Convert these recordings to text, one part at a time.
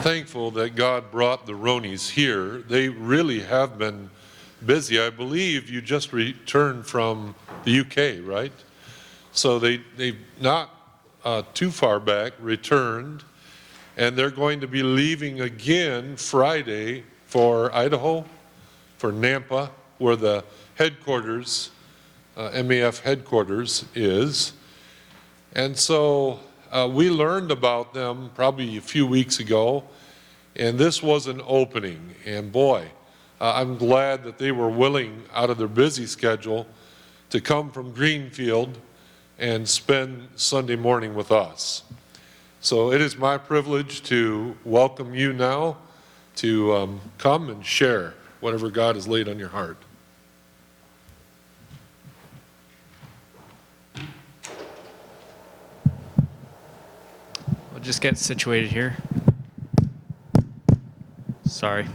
Thankful that God brought the Roneys here. They really have been busy. I believe you just returned from the UK, right? So they've not too far back returned, and they're going to be leaving again Friday for Idaho, for Nampa, where the headquarters, MAF headquarters is. And so we learned about them probably a few weeks ago, and this was an opening. And boy, I'm glad that they were willing, out of their busy schedule, to come from Greenfield and spend Sunday morning with us. So it is my privilege to welcome you now to come and share whatever God has laid on your heart. We'll just get situated here. Sorry.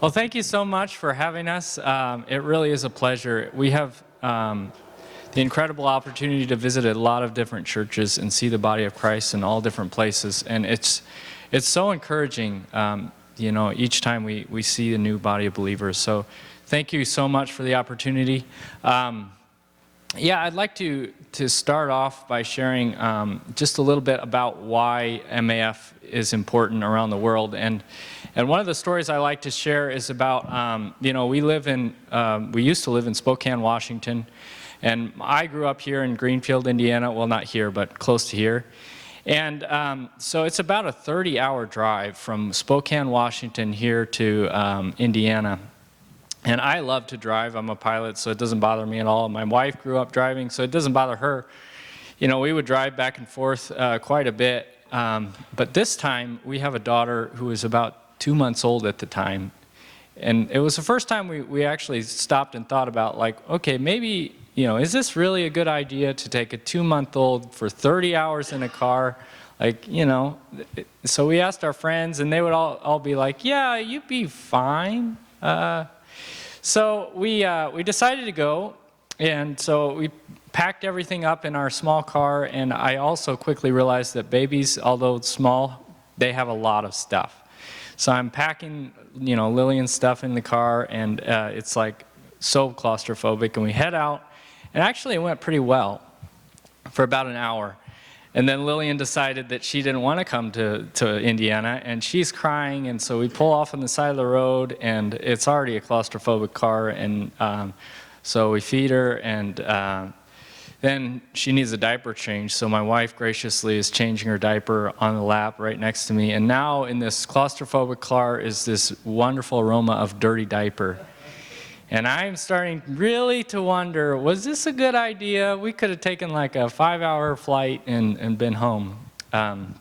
Well, thank you so much for having us. It really is a pleasure. We have the incredible opportunity to visit a lot of different churches and see the body of Christ in all different places. And it's so encouraging, you know, each time we see a new body of believers. So thank you so much for the opportunity. Yeah, I'd like to start off by sharing just a little bit about why MAF is important around the world. And one of the stories I like to share is about, you know, we used to live in Spokane, Washington. And I grew up here in Greenfield, Indiana. Well, not here, but close to here. And so it's about a 30-hour drive from Spokane, Washington here to Indiana. And I love to drive. I'm a pilot, so it doesn't bother me at all. My wife grew up driving, so it doesn't bother her. You know, we would drive back and forth quite a bit. But this time, we have a daughter who is about 2 months old at the time. And it was the first time we actually stopped and thought about, like, okay, maybe, you know, is this really a good idea to take a 2-month-old for 30 hours in a car? Like, you know, so we asked our friends, and they would all be like, yeah, you'd be fine. So we decided to go, and so we packed everything up in our small car, and I also quickly realized that babies, although small, they have a lot of stuff. So I'm packing, you know, Lillian's stuff in the car, and it's like so claustrophobic, and we head out, and actually it went pretty well for about an hour. And then Lillian decided that she didn't want to come to Indiana, and she's crying, and so we pull off on the side of the road, and it's already a claustrophobic car, and so we feed her, and then she needs a diaper change, so my wife graciously is changing her diaper on the lap right next to me, and now in this claustrophobic car is this wonderful aroma of dirty diaper. And I'm starting really to wonder, was this a good idea? We could have taken like a 5-hour flight and been home. But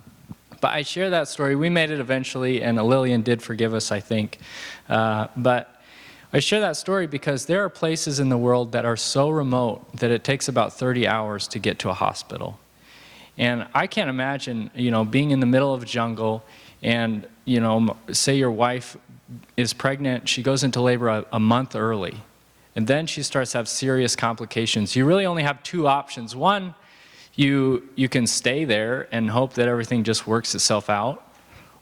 I share that story. We made it eventually, and Lillian did forgive us, I think. But I share that story because there are places in the world that are so remote that it takes about 30 hours to get to a hospital. And I can't imagine, you know, being in the middle of a jungle and, you know, say your wife is pregnant, she goes into labor a month early, and then she starts to have serious complications. You really only have two options. One, you can stay there and hope that everything just works itself out,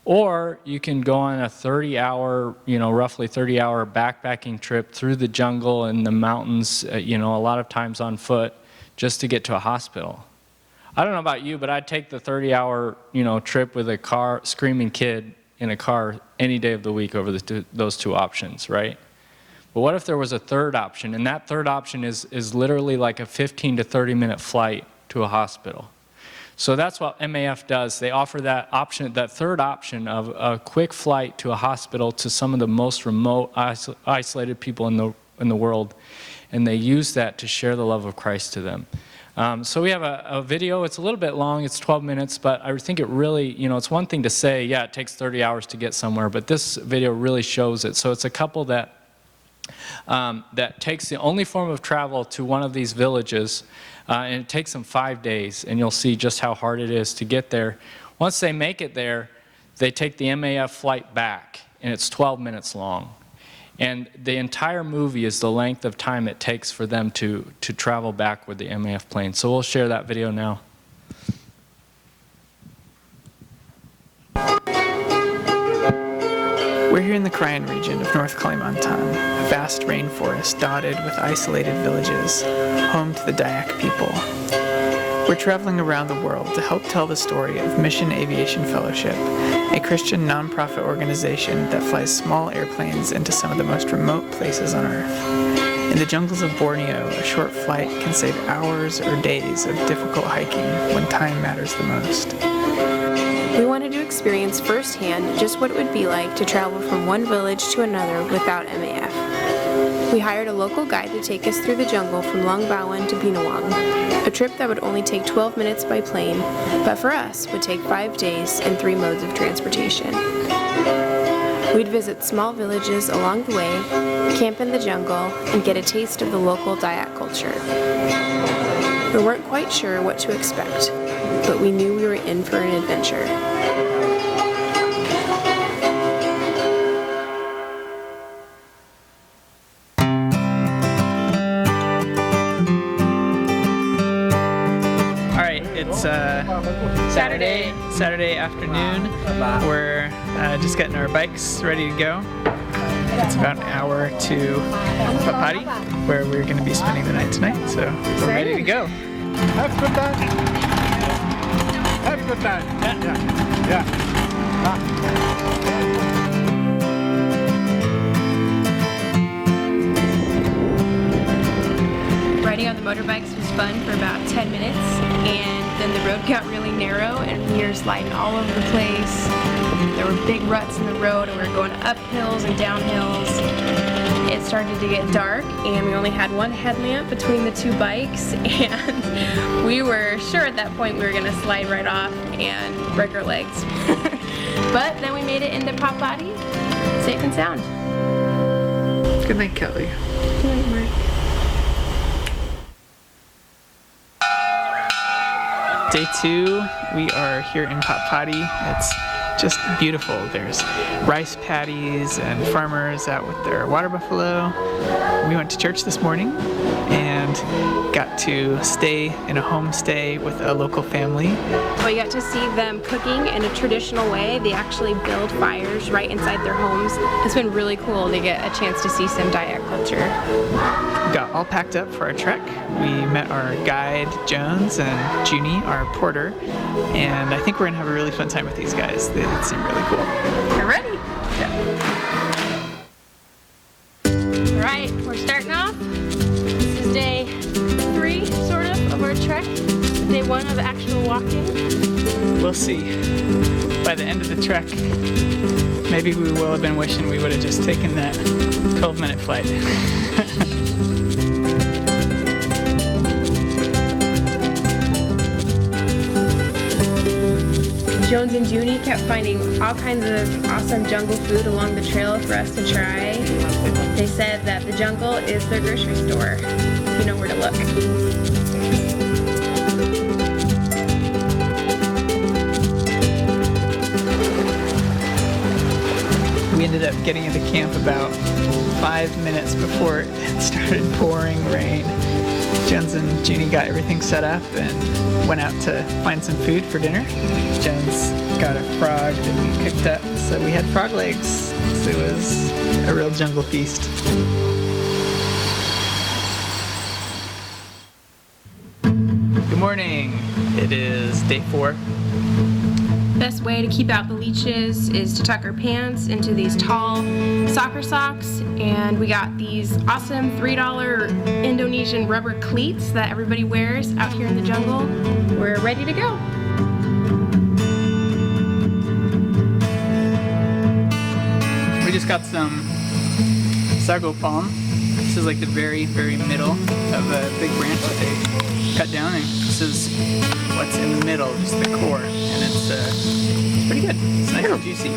or you can go on a 30-hour, you know, roughly 30-hour backpacking trip through the jungle and the mountains, you know, a lot of times on foot, just to get to a hospital. I don't know about you, but I'd take the 30-hour, you know, trip with a screaming kid in a car any day of the week over those two options, right? But what if there was a third option, and that third option is literally like a 15 to 30-minute flight to a hospital? So that's what MAF does. They offer that option, that third option of a quick flight to a hospital to some of the most remote, isolated people in the world, and they use that to share the love of Christ to them. So we have a video. It's a little bit long. It's 12 minutes, but I think it really, you know, it's one thing to say, yeah, it takes 30 hours to get somewhere, but this video really shows it. So it's a couple that takes the only form of travel to one of these villages, and it takes them 5 days, and you'll see just how hard it is to get there. Once they make it there, they take the MAF flight back, and it's 12 minutes long. And the entire movie is the length of time it takes for them to travel back with the MAF plane. So we'll share that video now. We're here in the Krayan region of North Kalimantan, a vast rainforest dotted with isolated villages, home to the Dayak people. We're traveling around the world to help tell the story of Mission Aviation Fellowship, a Christian nonprofit organization that flies small airplanes into some of the most remote places on Earth. In the jungles of Borneo, a short flight can save hours or days of difficult hiking when time matters the most. We wanted to experience firsthand just what it would be like to travel from one village to another without MAF. We hired a local guide to take us through the jungle from Longbawan to Binawang, a trip that would only take 12 minutes by plane, but for us would take 5 days and 3 modes of transportation. We'd visit small villages along the way, camp in the jungle, and get a taste of the local Dayak culture. We weren't quite sure what to expect, but we knew we were in for an adventure. All right, it's Saturday afternoon. We're just getting our bikes ready to go. It's about an hour to Papadi, where we're going to be spending the night tonight, so we're ready to go. Have a good night. Have a good night. Yeah. Riding on the motorbikes was fun for about 10 minutes, and then the road got really narrow and we were sliding all over the place. There were big ruts in the road and we were going up hills and down hills. It started to get dark and we only had one headlamp between the two bikes, and we were sure at that point we were going to slide right off and break our legs. But then we made it into Papadi, safe and sound. Good night, Kelly. Good night, Mark. Day 2, we are here in Papadi. It's just beautiful. There's rice paddies and farmers out with their water buffalo. We went to church this morning and got to stay in a homestay with a local family. We got to see them cooking in a traditional way. They actually build fires right inside their homes. It's been really cool to get a chance to see some Dayak culture. Got all packed up for our trek. We met our guide, Jones, and Junie, our porter, and I think we're gonna have a really fun time with these guys. They seem really cool. We're ready. All right, we're starting off. This is day 3, sort of our trek. Day 1 of actual walking. We'll see. By the end of the trek, maybe we will have been wishing we would have just taken that 12-minute flight. Jones and Junie kept finding all kinds of awesome jungle food along the trail for us to try. They said that the jungle is their grocery store. You know where to look. We ended up getting into camp about 5 minutes before it started pouring rain. Jones and Junie got everything set up and went out to find some food for dinner. Jones got a frog that we cooked up, so we had frog legs. So it was a real jungle feast. Good morning. It is day 4. Best way to keep out the leeches is to tuck our pants into these tall soccer socks, and we got these awesome $3 Indonesian rubber cleats that everybody wears out here in the jungle. We're ready to go. We just got some sago palm. This is like the very, very middle of a big branch that they cut down, and this is what's in the middle, just the core, and it's pretty good. It's nice and juicy.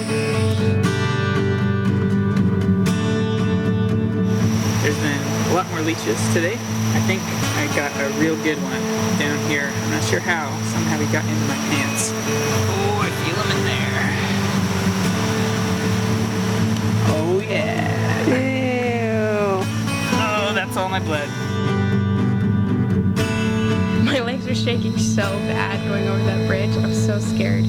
There's been a lot more leeches today. I think I got a real good one down here. I'm not sure how. Somehow he got into my pants. Oh, I feel him in there. Oh yeah. Ew. Oh, that's all my blood. My legs are shaking so bad going over that bridge. I was so scared.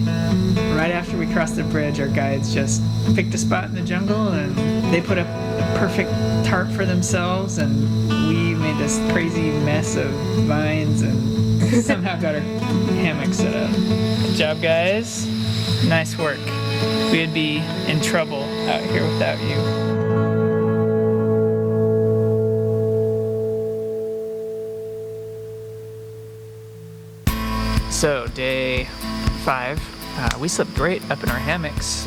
Right after we crossed the bridge, our guides just picked a spot in the jungle and they put up a perfect tarp for themselves, and we made this crazy mess of vines and somehow got our hammock set up. Good job, guys. Nice work. We'd be in trouble out here without you. So, day 5, we slept great up in our hammocks.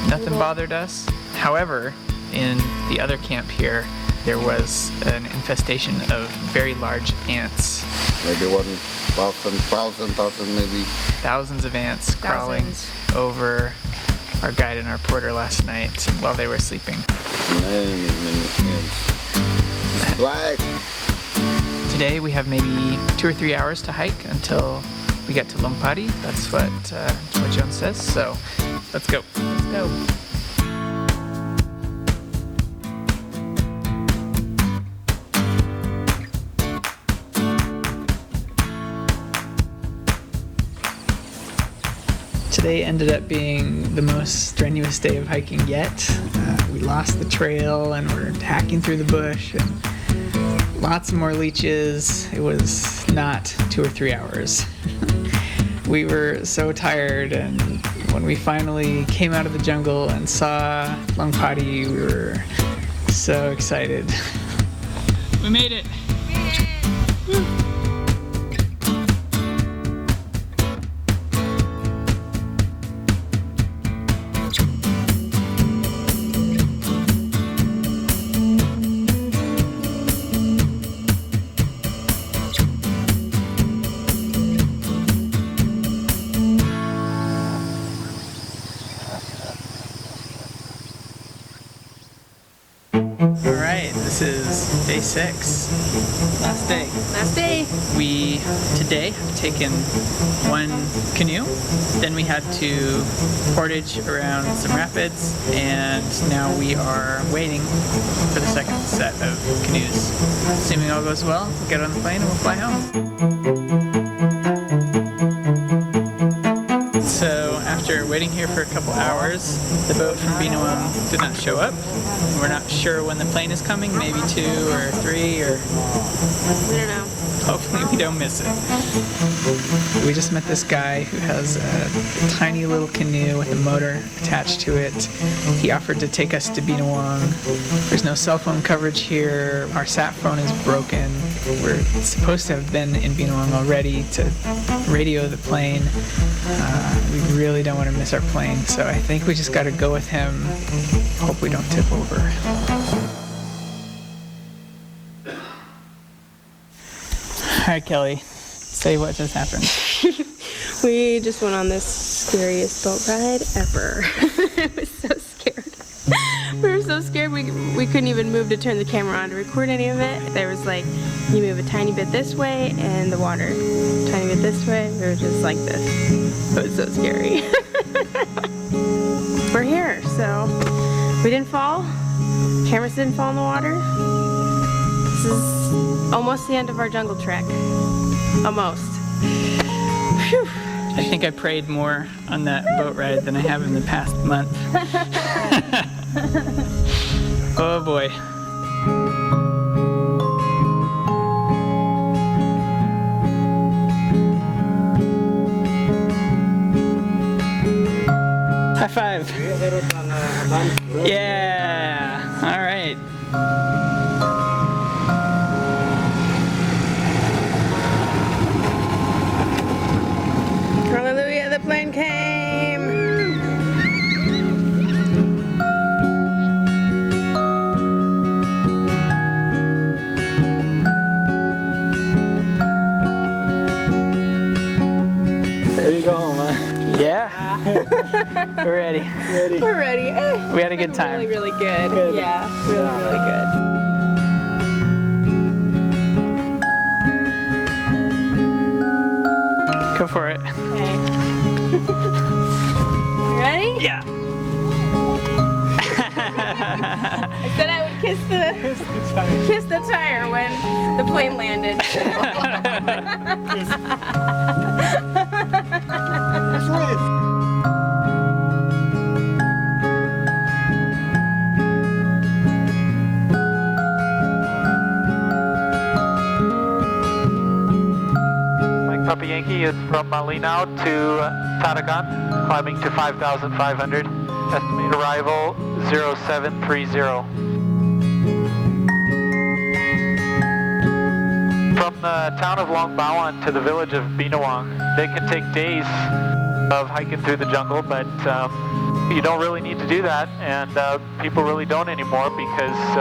Nothing bothered us. However, in the other camp here, there was an infestation of very large ants. Maybe 1,000 maybe. Thousands of ants crawling over our guide and our porter last night while they were sleeping. Many ants. Black. Today we have maybe 2 or 3 hours to hike until we get to Lompati. That's what Joan says. So let's go. Let's go. Today ended up being the most strenuous day of hiking yet. We lost the trail and we're hacking through the bush and lots more leeches. It was not 2 or 3 hours. We were so tired, and when we finally came out of the jungle and saw Lompati, we were so excited. We made it! Alright, this is day 6. Last day. Last day. We today have taken 1 canoe, then we had to portage around some rapids, and now we are waiting for the second set of canoes. Assuming all goes well, we'll get on the plane and we'll fly home. So after waiting here for a couple hours, the boat from Binawang did not show up. We're not sure when the plane is coming, maybe 2 or 3 or... We don't know. Hopefully we don't miss it. We just met this guy who has a tiny little canoe with a motor attached to it. He offered to take us to Binawang. There's no cell phone coverage here. Our sat phone is broken. We're supposed to have been in Binawang already to radio the plane. We really don't want to miss our plane, so I think we just got to go with him. Hope we don't tip over. All right, Kelly, say what just happened. We just went on the scariest boat ride ever. I was so scared. We were so scared we couldn't even move to turn the camera on to record any of it. There was like, you move a tiny bit this way and the water, tiny bit this way. We were just like this. It was so scary. We're here, so we didn't fall. Cameras didn't fall in the water. This is almost the end of our jungle trek. Almost. Whew. I think I prayed more on that boat ride than I have in the past month. Oh boy. High five. Yeah. All right. Hallelujah, the plane came. There you go, man. Yeah. We're ready. We're ready. We had a good time. Really good. Yeah, really good. Go for it. Okay. You ready? Yeah. I said I would kiss the tire when the plane landed. Mike Papa Yankee is from Malinao to Tarakan, climbing to 5,500. Estimated arrival 0730. From the town of Long Bawan to the village of Binawang, they can take days of hiking through the jungle, but you don't really need to do that, and people really don't anymore because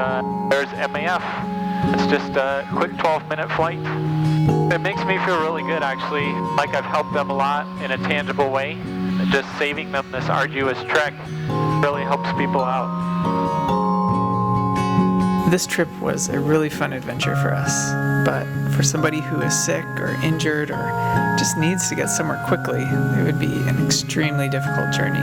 there's MAF. It's just a quick 12-minute flight. It makes me feel really good, actually, like I've helped them a lot in a tangible way. Just saving them this arduous trek really helps people out. This trip was a really fun adventure for us, but for somebody who is sick or injured or just needs to get somewhere quickly, it would be an extremely difficult journey.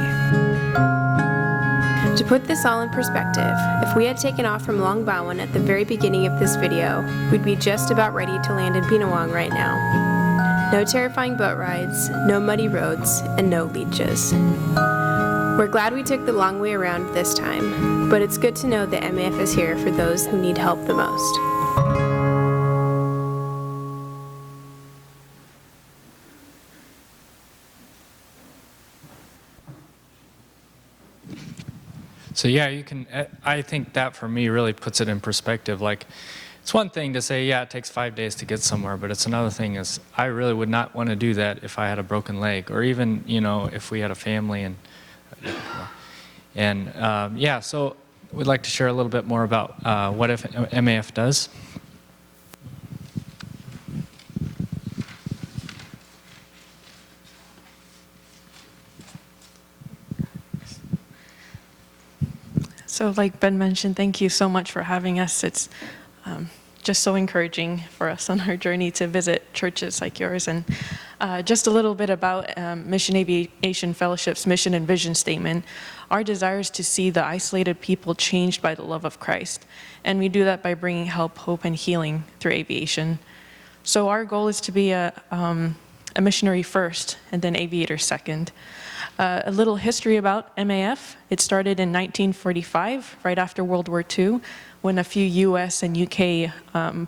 To put this all in perspective, if we had taken off from Long Bawan at the very beginning of this video, we'd be just about ready to land in Binawang right now. No terrifying boat rides, no muddy roads, and no leeches. We're glad we took the long way around this time, but it's good to know that MAF is here for those who need help the most. So yeah, you can, I think that for me really puts it in perspective. Like, it's one thing to say, yeah, it takes 5 days to get somewhere, but it's another thing is I really would not want to do that if I had a broken leg, or even, you know, if we had a family and yeah, so we'd like to share a little bit more about what if MAF does. So like Ben mentioned, thank you so much for having us. It's just so encouraging for us on our journey to visit churches like yours. And just a little bit about Mission Aviation Fellowship's mission and vision statement. Our desire is to see the isolated people changed by the love of Christ. And we do that by bringing help, hope, and healing through aviation. So our goal is to be a missionary first and then aviator second. A little history about MAF. It started in 1945, right after World War II, when a few US and UK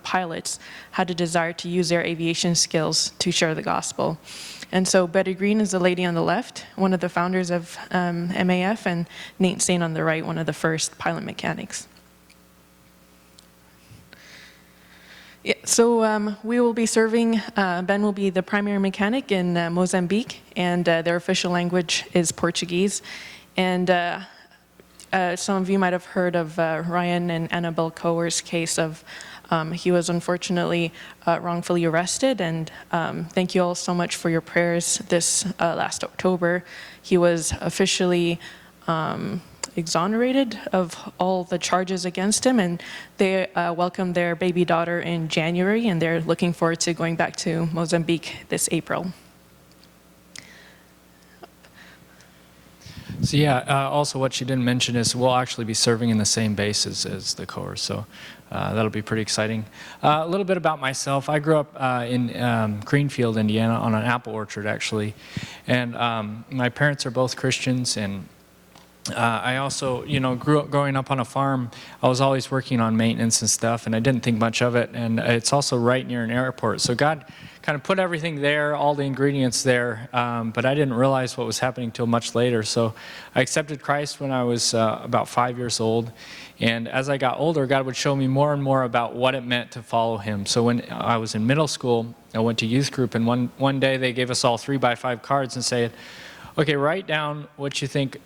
pilots had a desire to use their aviation skills to share the gospel. And so Betty Green is the lady on the left, one of the founders of MAF, and Nate Sain on the right, one of the first pilot mechanics. Yeah, so we will be serving, Ben will be the primary mechanic in Mozambique, and their official language is Portuguese. And some of you might have heard of Ryan and Annabelle Coer's case of he was unfortunately wrongfully arrested, and thank you all so much for your prayers this last October. He was officially exonerated of all the charges against him, and they welcomed their baby daughter in January, and they're looking forward to going back to Mozambique this April. So yeah, also what she didn't mention is we'll actually be serving in the same base as the Corps, so that'll be pretty exciting. A little bit about myself. I grew up in Greenfield, Indiana, on an apple orchard actually, and my parents are both Christians, and I also, you know, growing up on a farm, I was always working on maintenance and stuff, and I didn't think much of it, and it's also right near an airport, so God kind of put everything there, all the ingredients there, but I didn't realize what was happening until much later. So I accepted Christ when I was about 5 years old, and as I got older, God would show me more and more about what it meant to follow Him. So when I was in middle school, I went to youth group, and one day they gave us all 3x5 cards and said, okay, write down what you think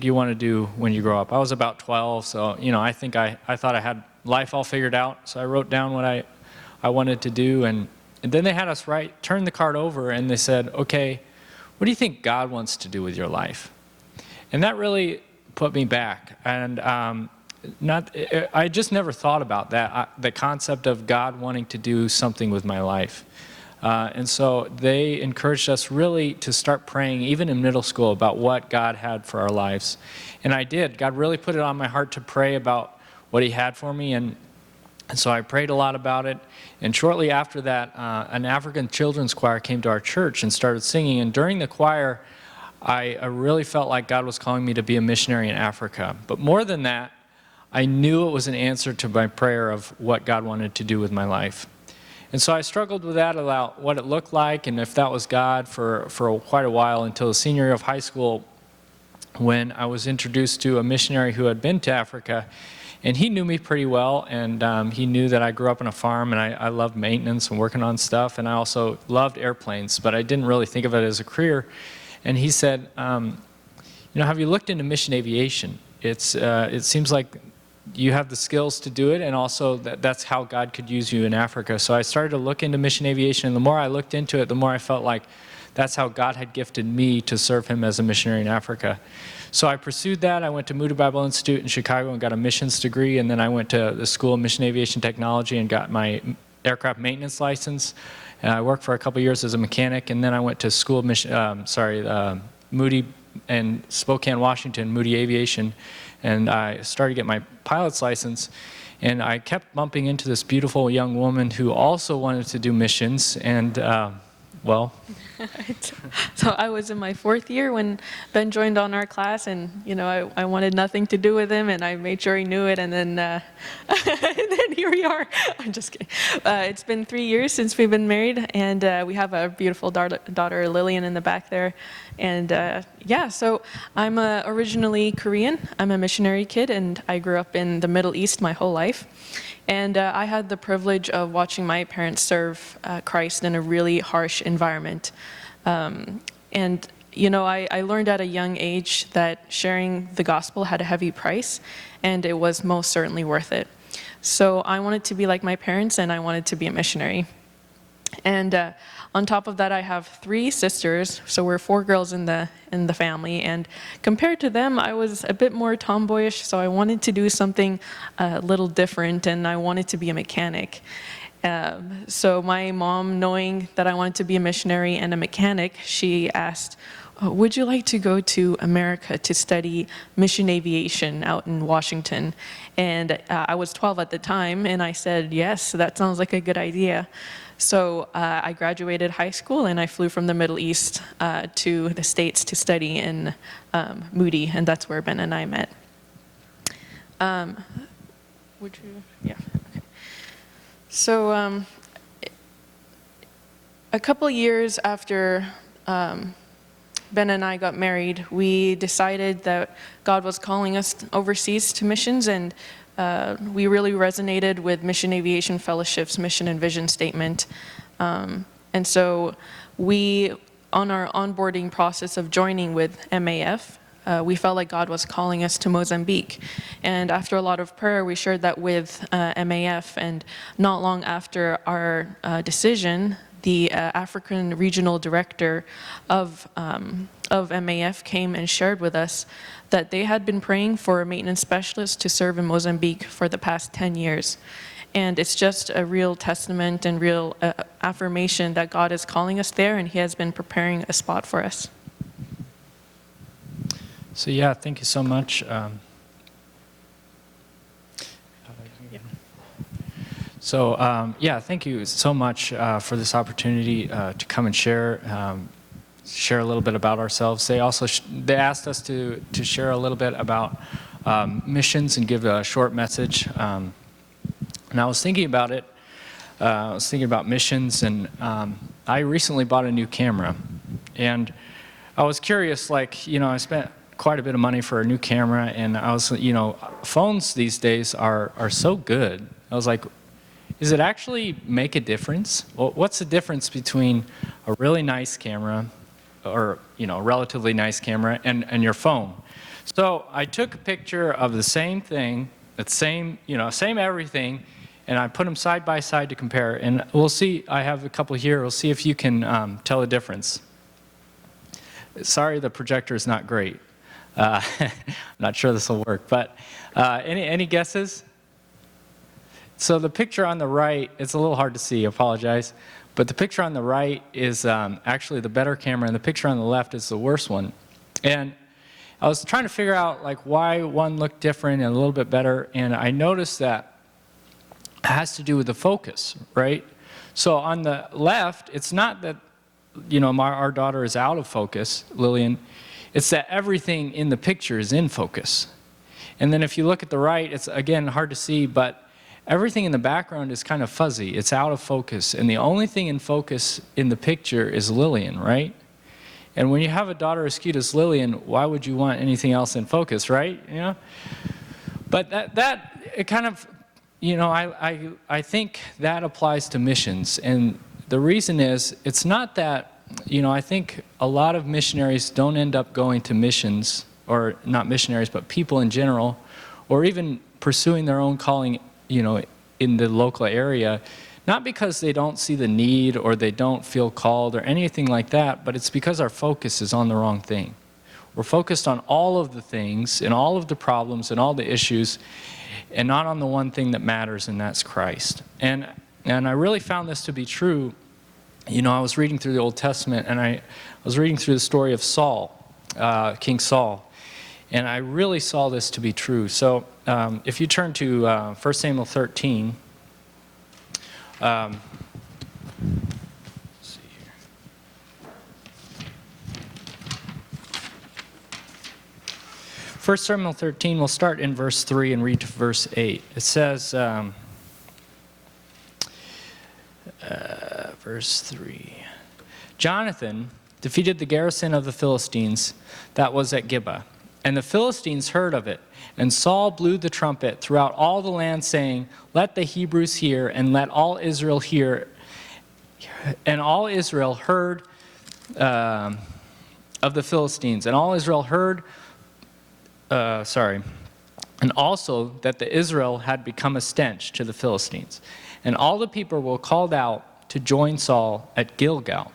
you want to do when you grow up. I was about 12, so you know, I think I thought I had life all figured out. So I wrote down what I wanted to do, and then they had us turn the card over, and they said, okay, what do you think God wants to do with your life? And that really put me back, and I just never thought about that, the concept of God wanting to do something with my life. And so they encouraged us really to start praying, even in middle school, about what God had for our lives. And I did. God really put it on my heart to pray about what He had for me. And And so I prayed a lot about it. And shortly after that, an African children's choir came to our church and started singing. And during the choir, I really felt like God was calling me to be a missionary in Africa. But more than that, I knew it was an answer to my prayer of what God wanted to do with my life. And so I struggled with that about what it looked like and if that was God for quite a while until the senior year of high school, when I was introduced to a missionary who had been to Africa. And he knew me pretty well, and he knew that I grew up on a farm, and I loved maintenance and working on stuff, and I also loved airplanes, but I didn't really think of it as a career. And he said, have you looked into mission aviation? It seems like you have the skills to do it, and also that's how God could use you in Africa. So I started to look into mission aviation, and the more I looked into it, the more I felt like that's how God had gifted me to serve him as a missionary in Africa. So I pursued that. I went to Moody Bible Institute in Chicago and got a missions degree, and then I went to the School of Mission Aviation Technology and got my aircraft maintenance license. And I worked for a couple years as a mechanic, and then I went to School of Moody and Spokane, Washington, Moody Aviation, and I started to get my pilot's license. And I kept bumping into this beautiful young woman who also wanted to do missions, and So I was in my 4th year when Ben joined on our class, and I wanted nothing to do with him, and I made sure he knew it, and then and then here we are. I'm just kidding. It's been 3 years since we've been married, and we have a beautiful daughter, Lillian, in the back there. And so I'm originally Korean. I'm a missionary kid, and I grew up in the Middle East my whole life. And I had the privilege of watching my parents serve Christ in a really harsh environment. I learned at a young age that sharing the gospel had a heavy price, and it was most certainly worth it. So I wanted to be like my parents, and I wanted to be a missionary. And on top of that, I have 3 sisters, so we're 4 girls in the family. And compared to them, I was a bit more tomboyish, so I wanted to do something a little different, and I wanted to be a mechanic. So my mom, knowing that I wanted to be a missionary and a mechanic, she asked, would you like to go to America to study mission aviation out in Washington? And I was 12 at the time, and I said, yes, that sounds like a good idea. So I graduated high school, and I flew from the Middle East to the States to study in Moody, and that's where Ben and I met. Yeah. Okay. So a couple years after Ben and I got married, we decided that God was calling us overseas to missions, and we really resonated with Mission Aviation Fellowship's mission and vision statement. And so we, on our onboarding process of joining with MAF, we felt like God was calling us to Mozambique. And after a lot of prayer, we shared that with MAF, and not long after our decision, the African regional director of MAF came and shared with us that they had been praying for a maintenance specialist to serve in Mozambique for the past 10 years. And it's just a real testament and real affirmation that God is calling us there, and he has been preparing a spot for us. So yeah, thank you so much. Thank you so much for this opportunity to come and share a little bit about ourselves. They also they asked us to share a little bit about missions and give a short message. And I was thinking about it. I was thinking about missions, and I recently bought a new camera, and I was curious. I spent quite a bit of money for a new camera, and I was, phones these days are so good. I was like, does it actually make a difference? Well, what's the difference between a really nice camera, or a relatively nice camera, and your phone? So I took a picture of the same thing, same everything, and I put them side by side to compare. And we'll see. I have a couple here. We'll see if you can tell the difference. Sorry, the projector is not great. I'm not sure this will work, but any guesses? So the picture on the right, it's a little hard to see, I apologize, but the picture on the right is actually the better camera, and the picture on the left is the worst one. And I was trying to figure out why one looked different and a little bit better, and I noticed that has to do with the focus, right? So on the left, it's not that, our daughter is out of focus, Lillian. It's that everything in the picture is in focus. And then if you look at the right, it's, again, hard to see, but everything in the background is kind of fuzzy. It's out of focus. And the only thing in focus in the picture is Lillian, right? And when you have a daughter as cute as Lillian, why would you want anything else in focus, right? But it kind of, I think that applies to missions. And the reason is, it's not that, I think a lot of missionaries don't end up going to missions, or not missionaries, but people in general, or even pursuing their own calling, in the local area, not because they don't see the need or they don't feel called or anything like that, but it's because our focus is on the wrong thing. We're focused on all of the things and all of the problems and all the issues, and not on the one thing that matters, and that's Christ. And I really found this to be true. I was reading through the Old Testament, and I was reading through the story of Saul, King Saul, and I really saw this to be true. So if you turn to 1 Samuel 13, let's see here. 1 Samuel 13, we'll start in verse 3 and read to verse 8. It says, verse 3, Jonathan defeated the garrison of the Philistines that was at Gibeah, and the Philistines heard of it. And Saul blew the trumpet throughout all the land, saying, let the Hebrews hear, and let all Israel hear. And all Israel heard of the Philistines. And all Israel heard, and also that the Israel had become a stench to the Philistines. And all the people were called out to join Saul at Gilgal.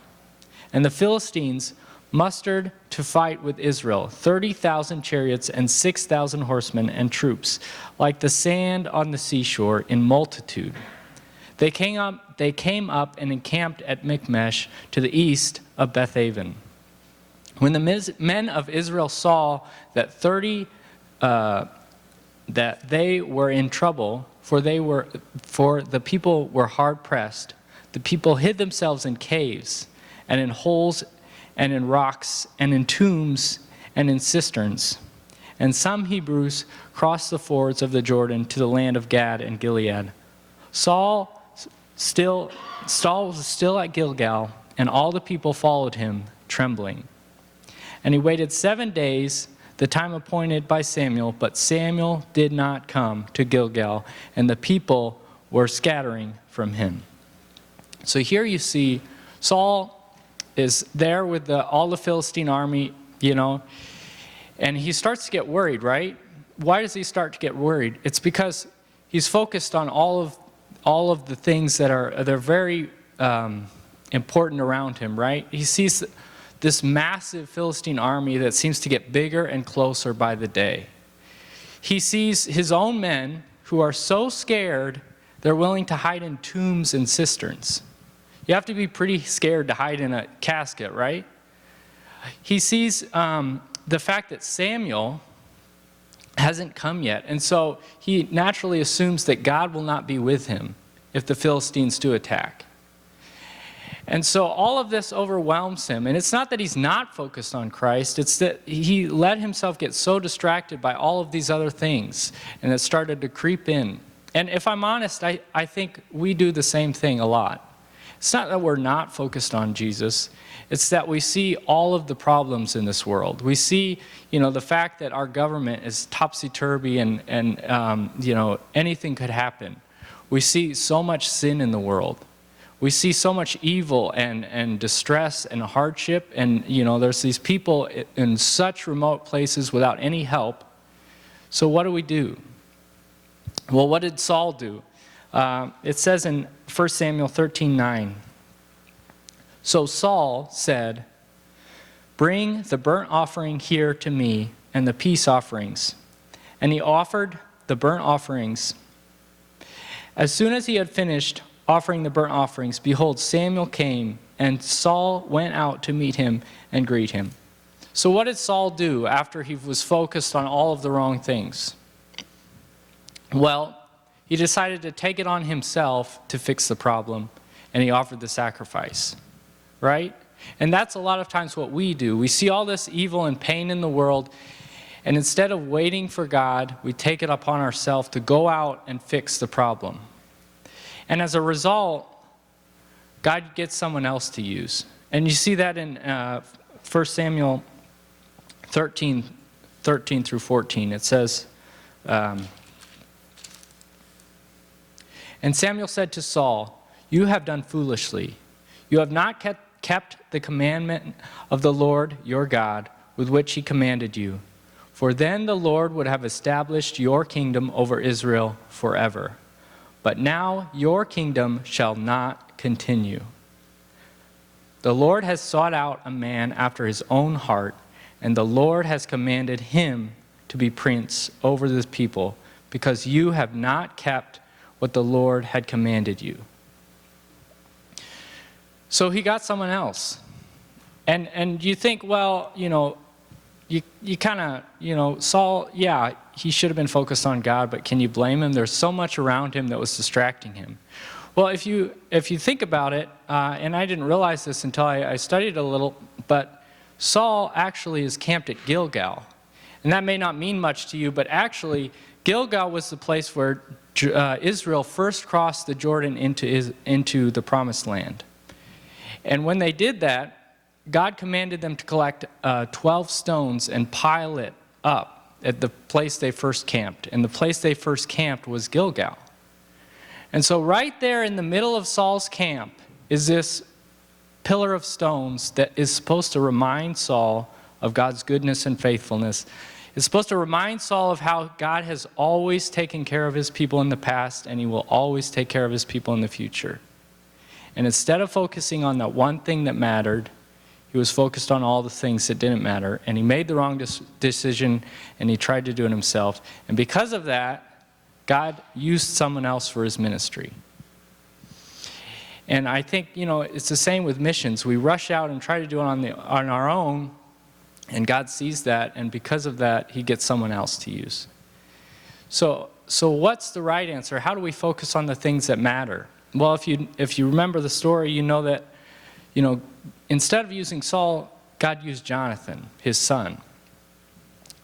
And the Philistines mustered to fight with Israel 30,000 chariots and 6,000 horsemen and troops, like the sand on the seashore in multitude. They came up and encamped at Michmash to the east of Bethaven. When the men of Israel saw that that they were in trouble, for the people were hard pressed, the people hid themselves in caves and in holes and in rocks, and in tombs, and in cisterns. And some Hebrews crossed the fords of the Jordan to the land of Gad and Gilead. Saul was still at Gilgal, and all the people followed him, trembling. And he waited 7 days, the time appointed by Samuel, but Samuel did not come to Gilgal, and the people were scattering from him. So here you see Saul is there with all the Philistine army, and he starts to get worried, right? Why does he start to get worried? It's because he's focused on all of the things they're very important around him, right? He sees this massive Philistine army that seems to get bigger and closer by the day. He sees his own men who are so scared they're willing to hide in tombs and cisterns. You have to be pretty scared to hide in a casket, right? He sees the fact that Samuel hasn't come yet, and so he naturally assumes that God will not be with him if the Philistines do attack. And so all of this overwhelms him, and it's not that he's not focused on Christ, it's that he let himself get so distracted by all of these other things, and it started to creep in. And if I'm honest, I think we do the same thing a lot. It's not that we're not focused on Jesus. It's that we see all of the problems in this world. We see, the fact that our government is topsy-turvy and anything could happen. We see so much sin in the world. We see so much evil and distress and hardship. And, there's these people in such remote places without any help. So what do? Well, what did Saul do? It says in 1 Samuel 13:9, so Saul said, bring the burnt offering here to me and the peace offerings. And he offered the burnt offerings. As soon as he had finished offering the burnt offerings, behold, Samuel came, and Saul went out to meet him and greet him. So what did Saul do after he was focused on all of the wrong things? Well, he decided to take it on himself to fix the problem, and he offered the sacrifice, right? And that's a lot of times what we do. We see all this evil and pain in the world, and instead of waiting for God, we take it upon ourselves to go out and fix the problem. And as a result, God gets someone else to use. And you see that in 1 Samuel 13 through 14. It says, and Samuel said to Saul, "You have done foolishly. You have not kept the commandment of the Lord your God with which he commanded you. For then the Lord would have established your kingdom over Israel forever. But now your kingdom shall not continue. The Lord has sought out a man after his own heart, and the Lord has commanded him to be prince over this people, because you have not kept what the Lord had commanded you." So he got someone else. And you think, well, you kind of, Saul, yeah, he should have been focused on God, but can you blame him? There's so much around him that was distracting him. Well, if you think about it, and I didn't realize this until I studied a little, but Saul actually is camped at Gilgal. And that may not mean much to you, but actually, Gilgal was the place where Israel first crossed the Jordan into the Promised Land. And when they did that, God commanded them to collect 12 stones and pile it up at the place they first camped. And the place they first camped was Gilgal. And so right there in the middle of Saul's camp is this pillar of stones that is supposed to remind Saul of God's goodness and faithfulness. It's supposed to remind Saul of how God has always taken care of his people in the past, and he will always take care of his people in the future. And instead of focusing on that one thing that mattered, he was focused on all the things that didn't matter, and he made the wrong decision, and he tried to do it himself. And because of that, God used someone else for his ministry. And I think, it's the same with missions. We rush out and try to do it on our own, and God sees that, and because of that, he gets someone else to use. So what's the right answer? How do we focus on the things that matter? Well, if you remember the story, you know that, instead of using Saul, God used Jonathan, his son.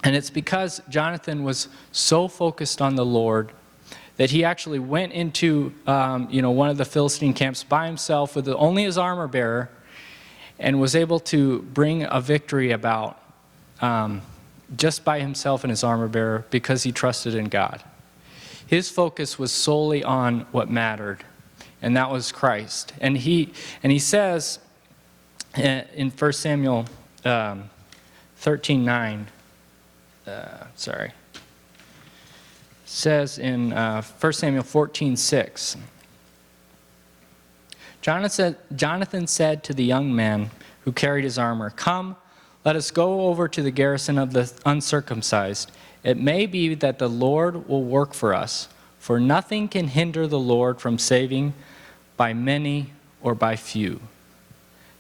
And it's because Jonathan was so focused on the Lord that he actually went into, one of the Philistine camps by himself with only his armor bearer, and was able to bring a victory about just by himself and his armor bearer because he trusted in God. His focus was solely on what mattered, and that was Christ. And he says in 1 Samuel 13:9, says in 1 Samuel 14:6, Jonathan said to the young man who carried his armor, "Come, let us go over to the garrison of the uncircumcised. It may be that the Lord will work for us, for nothing can hinder the Lord from saving by many or by few."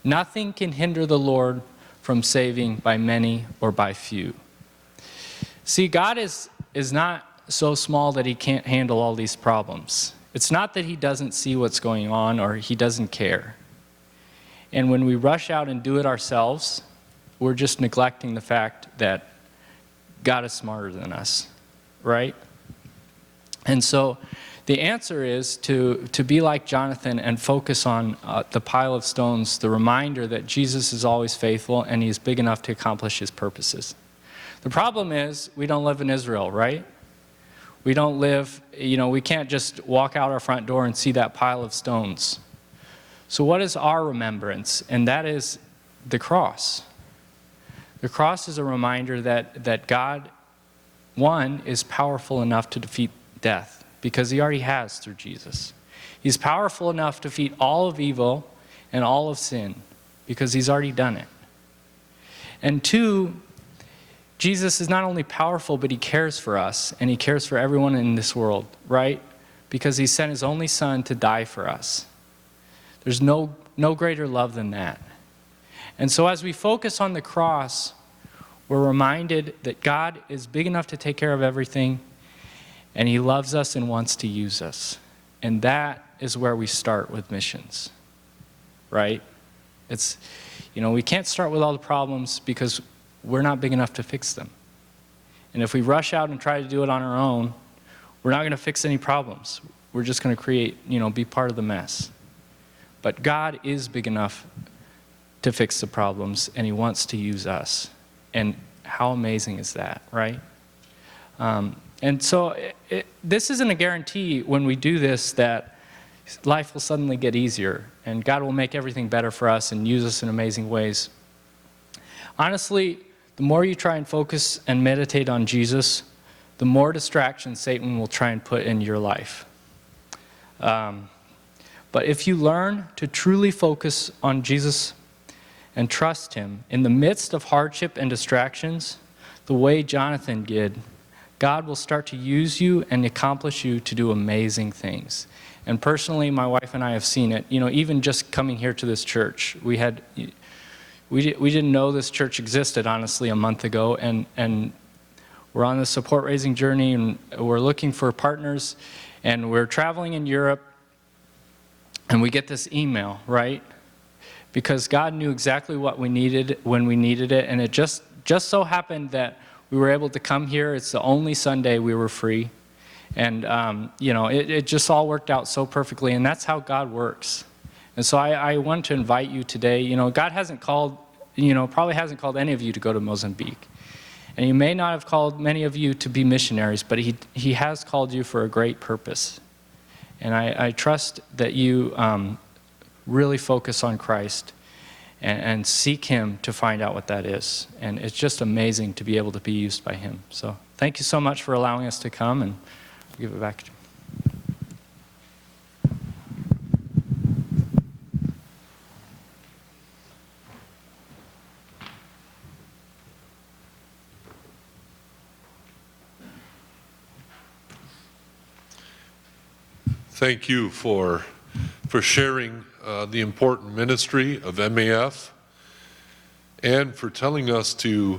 Nothing can hinder the Lord from saving by many or by few. See, God is not so small that he can't handle all these problems. It's not that he doesn't see what's going on or he doesn't care. And when we rush out and do it ourselves, we're just neglecting the fact that God is smarter than us, right? And so the answer is to be like Jonathan and focus on the pile of stones, the reminder that Jesus is always faithful and he's big enough to accomplish his purposes. The problem is we don't live in Israel, right? We don't live, we can't just walk out our front door and see that pile of stones. So what is our remembrance? And that is the cross. The cross is a reminder that God, one, is powerful enough to defeat death, because he already has through Jesus. He's powerful enough to defeat all of evil and all of sin, because he's already done it. And two, Jesus is not only powerful, but he cares for us, and he cares for everyone in this world, right? Because he sent his only son to die for us. There's no greater love than that. And so as we focus on the cross, we're reminded that God is big enough to take care of everything, And he loves us and wants to use us. And that is where we start with missions, right? It's, we can't start with all the problems because we're not big enough to fix them. And if we rush out and try to do it on our own, we're not going to fix any problems. We're just going to create, be part of the mess. But God is big enough to fix the problems, and he wants to use us. And how amazing is that, right? And so this isn't a guarantee when we do this that life will suddenly get easier, and God will make everything better for us and use us in amazing ways. Honestly, the more you try and focus and meditate on Jesus, the more distractions Satan will try and put in your life. But if you learn to truly focus on Jesus and trust him in the midst of hardship and distractions, the way Jonathan did, God will start to use you and accomplish you to do amazing things. And personally, my wife and I have seen it. Even just coming here to this church, we didn't know this church existed, honestly, a month ago, and we're on this support raising journey, and we're looking for partners, and we're traveling in Europe, and we get this email, right? Because God knew exactly what we needed when we needed it, and it just so happened that we were able to come here. It's the only Sunday we were free, and it just all worked out so perfectly, and that's how God works. And so I want to invite you today. God hasn't called, probably hasn't called any of you to go to Mozambique. And he may not have called many of you to be missionaries, but he has called you for a great purpose. And I trust that you really focus on Christ and seek him to find out what that is. And it's just amazing to be able to be used by him. So thank you so much for allowing us to come, and I'll give it back to you. Thank you for sharing the important ministry of MAF and for telling us to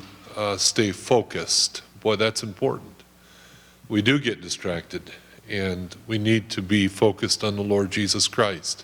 stay focused. Boy, that's important. We do get distracted, and we need to be focused on the Lord Jesus Christ.